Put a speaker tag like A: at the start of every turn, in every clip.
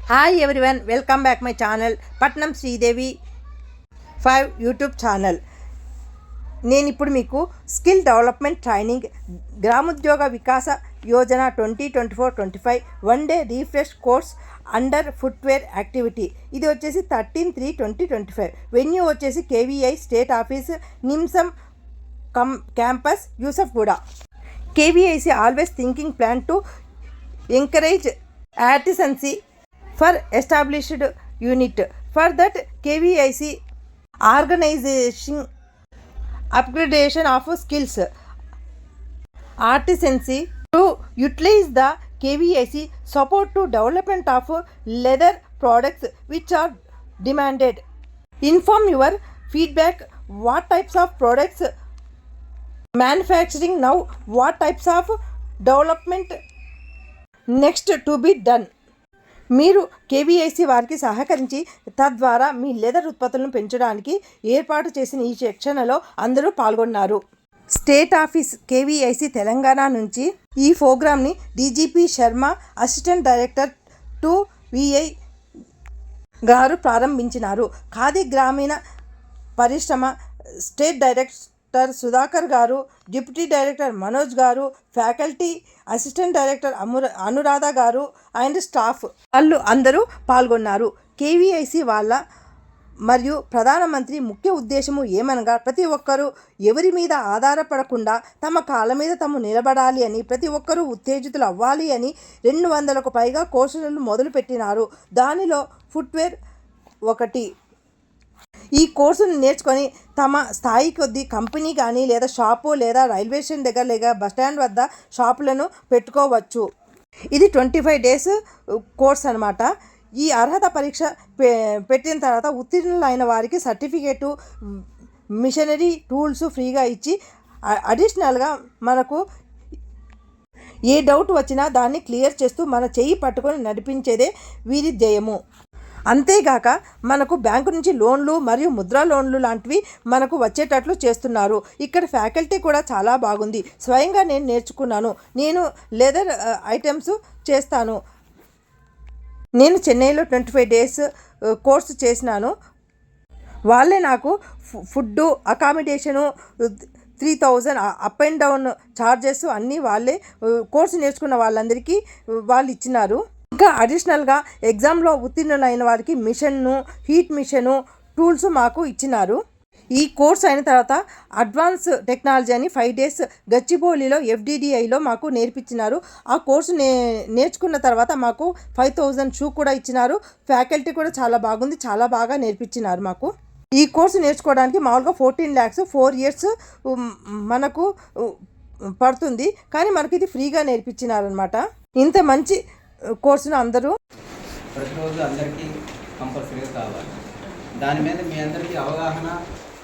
A: Hi everyone, welcome back my channel Patnam Sridevi 5 YouTube channel. నేను ఇప్పుడు మీకు skill development training Gramodyoga Vikasa Yojana 2024-25 one day refresh course under footwear activity. ఇది వచ్చేసి 13/3/2025. Venue వచ్చేసి KVI state office, NIMSME campus, Yousufguda. KVIC always thinking plan to encourage artisancy for established unit. For that, KVIC organization upgradation of skills artisancy to utilize the KVIC support to development of leather products which are demanded. Inform your feedback. What types of products manufacturing now? What types of development next to be done? మీరు KVIC వారికి సహకరించి తద్వారా మీ leather ఉత్పత్తులను పెంచడానికి ఏర్పాటు చేసిన ఈ శిక్షణలో అందరూ పాల్గొన్నారు. స్టేట్ ఆఫీస్ కేవీఐసి తెలంగాణ నుంచి ఈ ప్రోగ్రామ్ని DGP Sharma, assistant director 2VI గారు ప్రారంభించినారు. ఖాదీ గ్రామీణ పరిశ్రమ స్టేట్ డైరెక్టర్ సుధాకర్ గారు, డిప్యూటీ డైరెక్టర్ మనోజ్ గారు, ఫ్యాకల్టీ అసిస్టెంట్ డైరెక్టర్ అనురాధ గారు అండ్ స్టాఫ్ వాళ్ళు అందరూ పాల్గొన్నారు. కేవీఐసి వాళ్ళ మరియు ప్రధానమంత్రి ముఖ్య ఉద్దేశము ఏమనగా ప్రతి ఒక్కరూ ఎవరి మీద ఆధారపడకుండా తమ కాళ్ళ మీద తాము నిలబడాలి అని, ప్రతి ఒక్కరూ ఉత్తేజితులు అవ్వాలి అని 200కు పైగా కోర్సులను మొదలుపెట్టినారు. దానిలో ఫుట్వేర్ ఒకటి. ఈ కోర్సును నేర్చుకొని తమ స్థాయి కొద్దీ కంపెనీ కానీ లేదా షాపు లేదా రైల్వే స్టేషన్ దగ్గర లేదా బస్టాండ్ వద్ద షాపులను పెట్టుకోవచ్చు. ఇది 25 days కోర్స్ అనమాట. ఈ అర్హత పరీక్ష పెట్టిన తర్వాత ఉత్తీర్ణులైన వారికి సర్టిఫికేటు, మిషనరీ టూల్స్ ఫ్రీగా ఇచ్చి అడిషనల్గా మనకు ఏ డౌట్ వచ్చినా దాన్ని క్లియర్ చేస్తూ మన చెయ్యి పట్టుకొని నడిపించేదే వీరి ధ్యేయము. అంతేగాక మనకు బ్యాంకు నుంచి లోన్లు మరియు ముద్రా లోన్లు లాంటివి మనకు వచ్చేటట్లు చేస్తున్నారు. ఇక్కడ ఫ్యాకల్టీ కూడా చాలా బాగుంది. స్వయంగా నేను నేర్చుకున్నాను. నేను లెదర్ ఐటమ్స్ చేస్తాను. నేను చెన్నైలో 25 days కోర్సు చేసినాను. వాళ్ళే నాకు food, accommodation, 3000 up and down charges అన్నీ వాళ్ళే కోర్సు నేర్చుకున్న వాళ్ళందరికీ వాళ్ళు ఇచ్చినారు. ఇంకా అడిషనల్గా ఎగ్జామ్లో ఉత్తీర్ణులైన వారికి మిషన్ను, హీట్ మిషను, టూల్స్ మాకు ఇచ్చినారు. ఈ కోర్స్ అయిన తర్వాత అడ్వాన్స్ టెక్నాలజీ అని 5 days గచ్చిబౌలిలో FDDIలో మాకు నేర్పించినారు. ఆ కోర్సు నేర్చుకున్న తర్వాత మాకు 5000 షూ కూడా ఇచ్చినారు. ఫ్యాకల్టీ కూడా చాలా బాగుంది, చాలా బాగా నేర్పించినారు మాకు. ఈ కోర్సు నేర్చుకోవడానికి మామూలుగా 14 lakhs 4 years మనకు పడుతుంది. కానీ మనకి ఇది ఫ్రీగా నేర్పించినారనమాట. ఇంత మంచి కోర్సును అందరూ
B: ప్రతిరోజు అందరికీ కంపల్సరీగా కావాలి. దాని మీద మీ అందరికీ అవగాహన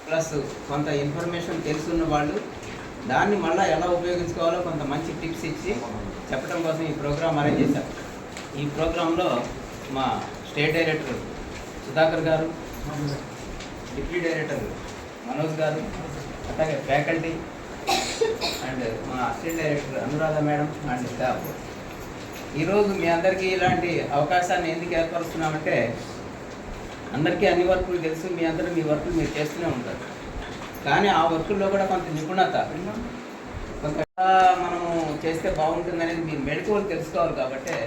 B: ప్లస్ కొంత ఇన్ఫర్మేషన్ తెలుసున్న వాళ్ళు దాన్ని మళ్ళీ ఎలా ఉపయోగించుకోవాలో కొంత మంచి టిప్స్ ఇచ్చి చెప్పడం కోసం ఈ ప్రోగ్రాం అరేంజ్ చేశారు. ఈ ప్రోగ్రాంలో మా స్టేట్ డైరెక్టర్ సుధాకర్ గారు, డిప్యూటీ డైరెక్టర్ మనోజ్ గారు, అట్లాగే ఫ్యాకల్టీ అండ్ మా assistant director Anuradha madam and staff. ఈరోజు మీ అందరికీ ఇలాంటి అవకాశాన్ని ఎందుకు ఏర్పరుస్తున్నామంటే అందరికీ అన్ని వర్కులు తెలుసు, మీ అందరూ మీ వర్కులు మీరు చేస్తూనే ఉంటారు. కానీ ఆ వర్కుల్లో కూడా కొంత నిపుణత, కొంత మనము చేస్తే బాగుంటుంది అనేది మీరు మెడికల్ తెలుసుకోవాలి. కాబట్టి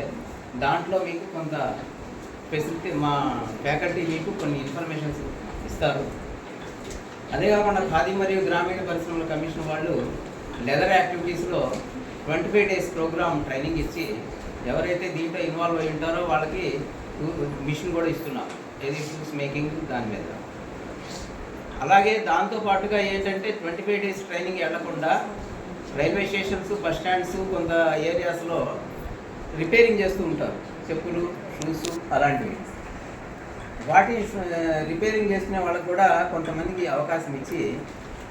B: దాంట్లో మీకు కొంత ఫెసిలిటీ మా ఫ్యాకల్టీ మీకు కొన్ని ఇన్ఫర్మేషన్స్ ఇస్తారు. అదే కాకుండా ఖాదీ మరియు గ్రామీణ పరిశ్రమల కమిషన్ వాళ్ళు లెదర్ యాక్టివిటీస్లో 25 days ప్రోగ్రామ్ ట్రైనింగ్ ఇచ్చి ఎవరైతే దీంట్లో ఇన్వాల్వ్ అయి ఉంటారో వాళ్ళకి మిషన్ కూడా ఇస్తున్నాం, ఏది షూస్ మేకింగ్ దాని మీద. అలాగే దాంతోపాటుగా ఏంటంటే 25 days ట్రైనింగ్ వెళ్లకుండా రైల్వే స్టేషన్స్, బస్ స్టాండ్స్, కొంత ఏరియాస్లో రిపేరింగ్ చేస్తూ ఉంటారు, చెప్పులు, షూస్ అలాంటివి. వాటి రిపేరింగ్ చేసిన వాళ్ళకు కూడా కొంతమందికి అవకాశం ఇచ్చి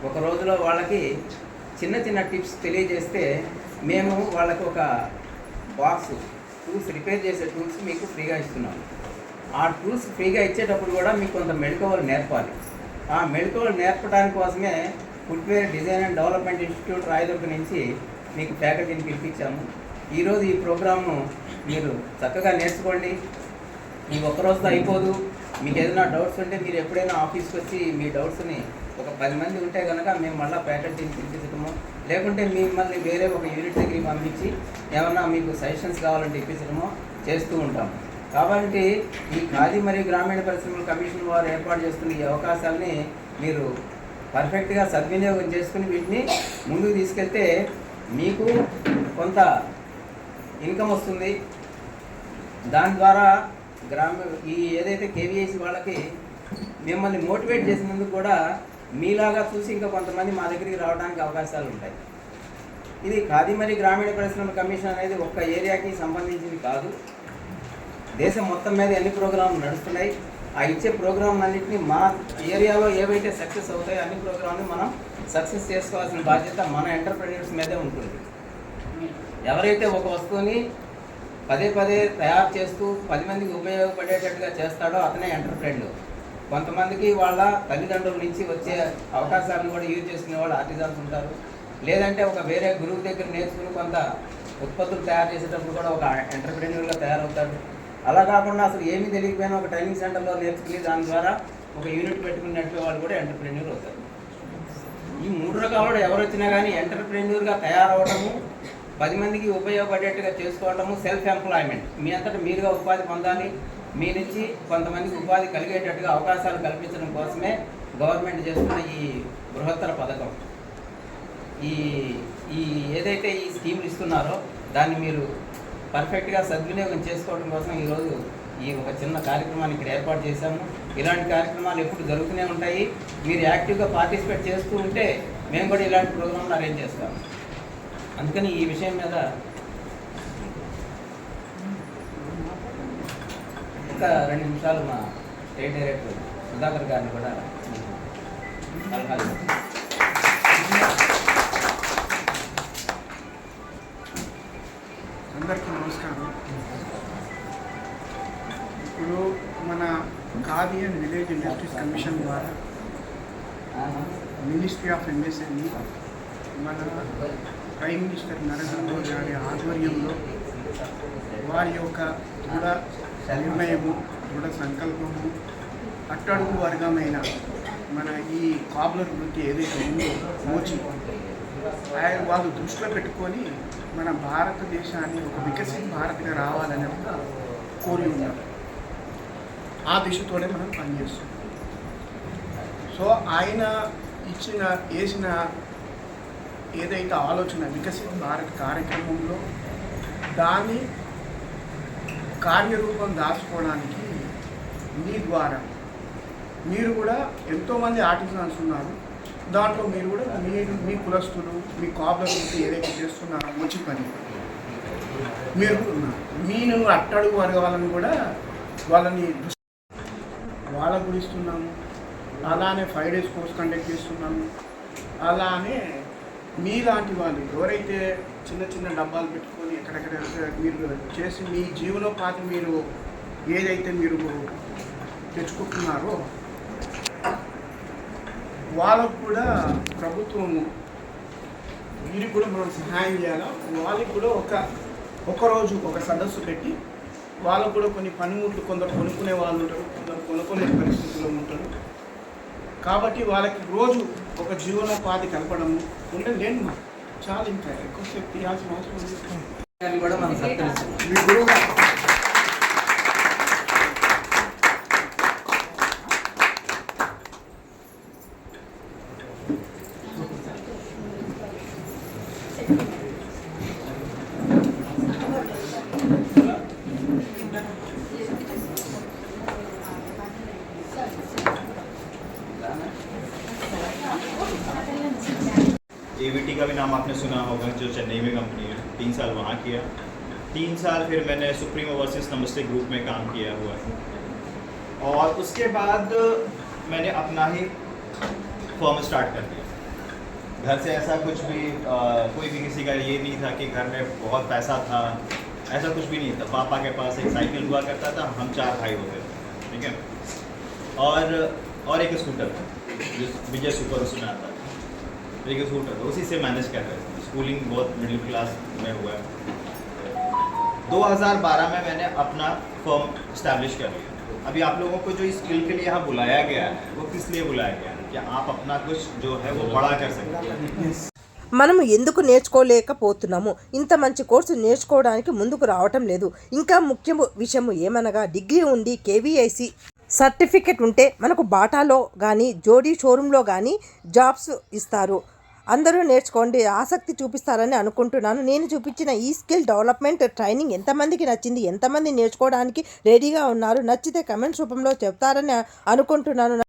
B: ఒక రోజులో వాళ్ళకి చిన్న చిన్న టిప్స్ తెలియజేస్తే మేము వాళ్ళకు ఒక బాక్స్ టూల్స్, రిపేర్ చేసే టూల్స్ మీకు ఫ్రీగా ఇస్తున్నాం. ఆ టూల్స్ ఫ్రీగా ఇచ్చేటప్పుడు కూడా మీకు కొంత మెడికల్ నేర్పాలి. ఆ మెడికల్ నేర్పడానికి కోసమే footwear design and development institute Rayadurg నుంచి మీకు ఫ్యాకల్టీని పిలిపించాము. ఈరోజు ఈ ప్రోగ్రామ్ను మీరు చక్కగా నేర్చుకోండి. ఈ ఒక్క రోజుతో అయిపోదు. మీకు ఏదైనా డౌట్స్ ఉంటే మీరు ఎప్పుడైనా ఆఫీస్కి వచ్చి మీ డౌట్స్ని ఒక 10 మంది ఉంటే కనుక మేము మళ్ళీ ఫ్యాకల్టీని పిలిపించడము, లేకుంటే మిమ్మల్ని వేరే ఒక యూనిట్ దగ్గరికి పంపించి ఏమన్నా మీకు సజెషన్స్ కావాలంటే ఇప్పించడమో చేస్తూ ఉంటాం. కాబట్టి ఈ ఖాదీ మరియు గ్రామీణ పరిశ్రమల కమిషన్ వారు ఏర్పాటు చేస్తున్న ఈ అవకాశాలని మీరు పర్ఫెక్ట్గా సద్వినియోగం చేసుకుని వీటిని ముందుకు తీసుకెళ్తే మీకు కొంత ఇన్కమ్ వస్తుంది. దాని ద్వారా ఈ ఏదైతే కేవీఐసి వాళ్ళకి మిమ్మల్ని మోటివేట్ చేసినందుకు కూడా మీలాగా చూసి ఇంకా కొంతమంది మా దగ్గరికి రావడానికి అవకాశాలు ఉంటాయి. ఇది ఖాదీ మరియు గ్రామీణ పరిశ్రమల కమిషన్ అనేది ఒక్క ఏరియాకి సంబంధించింది కాదు. దేశం మొత్తం మీద ఎన్ని ప్రోగ్రాంలు నడుస్తున్నాయి. ఆ ఇచ్చే ప్రోగ్రాంలన్నింటినీ మా ఏరియాలో ఏవైతే సక్సెస్ అవుతాయో అన్ని ప్రోగ్రాంని మనం సక్సెస్ చేసుకోవాల్సిన బాధ్యత మన ఎంటర్ప్రెన్యూర్స్ మీదే ఉంటుంది. ఎవరైతే ఒక వస్తువుని పదే పదే తయారు చేస్తూ 10 మందికి ఉపయోగపడేటట్టుగా చేస్తాడో అతనే ఎంటర్ప్రెన్యూర్. కొంతమందికి వాళ్ళ తల్లిదండ్రుల నుంచి వచ్చే అవకాశాలను కూడా యూజ్ చేసుకునే వాళ్ళు ఆర్టిజన్స్ ఉంటారు. లేదంటే ఒక వేరే గురువు దగ్గర నేర్చుకుని కొంత ఉత్పత్తులు తయారు చేసేటప్పుడు కూడా ఒక ఎంటర్ప్రెన్యూర్గా తయారవుతాడు. అలా కాకుండా అసలు ఏమీ తెలియకపోయినా ఒక ట్రైనింగ్ సెంటర్లో నేర్చుకుని దాని ద్వారా ఒక యూనిట్ పెట్టుకుని నడిపే వాళ్ళు కూడా ఎంటర్ప్రెన్యూర్ అవుతారు. ఈ 3 రకాలలో ఎవరు వచ్చినా కానీ ఎంటర్ప్రెన్యూర్గా తయారవడము, 10 మందికి ఉపయోగపడేట్టుగా చేసుకోవటము, సెల్ఫ్ ఎంప్లాయ్మెంట్, మీ అంతటా మీరుగా ఉపాధి పొందాలి, మీ నుంచి కొంతమందికి ఉపాధి కలిగేటట్టుగా అవకాశాలు కల్పించడం కోసమే గవర్నమెంట్ చేస్తున్న ఈ బృహత్తర పథకం. ఈ ఏదైతే ఈ స్కీమ్లు ఇస్తున్నారో దాన్ని మీరు పర్ఫెక్ట్గా సద్వినియోగం చేసుకోవడం కోసం ఈరోజు ఈ ఒక చిన్న కార్యక్రమాన్ని ఇక్కడ ఏర్పాటు చేశాము. ఇలాంటి కార్యక్రమాలు ఎప్పుడు జరుగుతూనే ఉంటాయి. మీరు యాక్టివ్గా పార్టిసిపేట్ చేస్తూ ఉంటే మేము కూడా ఇలాంటి ప్రోగ్రాంలు అరేంజ్ చేస్తాము. అందుకని ఈ విషయం మీద ఇంకా 2 నిమిషాలు మా స్టేట్ డైరెక్టర్ సుధాకర్ గారిని కూడా సలహా ఇస్తాను.
C: అందరికీ నమస్కారం. ఇప్పుడు మన khadi and village industries commission ద్వారా మినిస్ట్రీ ఆఫ్ ఎంఎస్ఎంఈ మన ప్రైమ్ మినిస్టర్ నరేంద్ర మోదీ గారి ఆధ్వర్యంలో వారి యొక్క దృఢ నిర్ణయము, దృఢ సంకల్పము, అట్టడుగు వర్గమైన మన ఈ కాబ్లర్ వృత్తి ఏదైతే ఉందో మోచి వాళ్ళు దృష్టిలో పెట్టుకొని మన భారతదేశాన్ని ఒక వికసిత భారత్గా రావాలని ఒక కోరి ఉన్నారు. ఆ దిశతోనే మనం పనిచేస్తాం. సో ఆయన వేసిన ఏదైతే ఆలోచన వికసిత భారత్ కార్యక్రమంలో దాన్ని కార్యరూపం దాచుకోవడానికి మీ ద్వారా మీరు కూడా ఎంతోమంది ఆర్టిజన్స్ ఉన్నారు. దాంట్లో మీరు కూడా మీ కులస్తులు మీ కాబ్లర్ వృత్తి ఏదైతే చేస్తున్నారో మంచి పని మీరు కూడా ఉన్నారు. మీరు అట్టడుగు వర్గాలను కూడా వాళ్ళని వాళ్ళకు కూడా ఇస్తున్నాము. అలానే 5 days కోర్స్ కండక్ట్ చేస్తున్నాము. అలానే మీలాంటి వాళ్ళు ఎవరైతే చిన్న చిన్న డబ్బాలు పెట్టుకొని ఎక్కడెక్కడ మీరు చేసి మీ జీవనోపాధి మీరు ఏదైతే మీరు తెచ్చుకుంటున్నారో వాళ్ళకు కూడా ప్రభుత్వము వీరికి కూడా మనం సహాయం చేయాలా. వాళ్ళకి కూడా ఒకరోజు ఒక సదస్సు పెట్టి వాళ్ళకు కూడా కొన్ని పనిముట్లు కొందరు కొనుక్కునే వాళ్ళు ఉంటారు, కొందరు కొనుక్కునే పరిస్థితుల్లో ఉంటారు. కాబట్టి వాళ్ళకి రోజు ఒక జీవనోపాధి కలపడము ఉంటే నేను చాలా ఇంకా ఎక్కువసేపు తీయాల్సిన అవసరం ఉంది.
B: కూడా మనం సత్కరిస్తున్నాం.
C: మీ గురువు
D: AVT का भी नाम आपने सुना होगा, जो चेन्नई में कंपनी है. 3 साल वहाँ किया. 3 साल फिर मैंने सुप्रीम ओवरसीज नमस्ते ग्रुप में काम किया हुआ है. और उसके बाद मैंने अपना ही फर्म स्टार्ट कर दिया. घर से ऐसा कुछ भी कोई भी किसी का ये नहीं था कि घर में बहुत पैसा था, ऐसा कुछ भी नहीं था. पापा के पास एक साइकिल हुआ करता था, हम 4 भाई होते थे, ठीक है. और एक स्कूटर था जो विजय सुपर उसमें आता था, एक स्कूटर था, उसी से मैनेज कर रहे थे. स्कूलिंग बहुत मिडिल क्लास में हुआ है. 2012 में मैंने अपना फर्म इस्टेब्लिश कर लिया। अभी आप लोगों को जो इस स्किल के लिए यहाँ बुलाया गया है वो किस लिए बुलाया गया है कि आप अपना कुछ जो है वो बड़ा कर सकते हैं।
A: మనము ఎందుకు నేర్చుకోలేకపోతున్నాము, ఇంత మంచి కోర్సు నేర్చుకోవడానికి ముందుకు రావటం లేదు. ఇంకా ముఖ్య విషయం ఏమనగా డిగ్రీ ఉండి కేవీఐసి సర్టిఫికెట్ ఉంటే మనకు బాటాలో కానీ జోడీ షోరూంలో కానీ జాబ్స్ ఇస్తారు. అందరూ నేర్చుకోండి, ఆసక్తి చూపిస్తారని అనుకుంటున్నాను. నేను చూపించిన ఈ స్కిల్ డెవలప్మెంట్ ట్రైనింగ్ ఎంతమందికి నచ్చింది, ఎంతమంది నేర్చుకోవడానికి రెడీగా ఉన్నారు, నచ్చితే కమెంట్స్ రూపంలో చెప్తారని అనుకుంటున్నాను.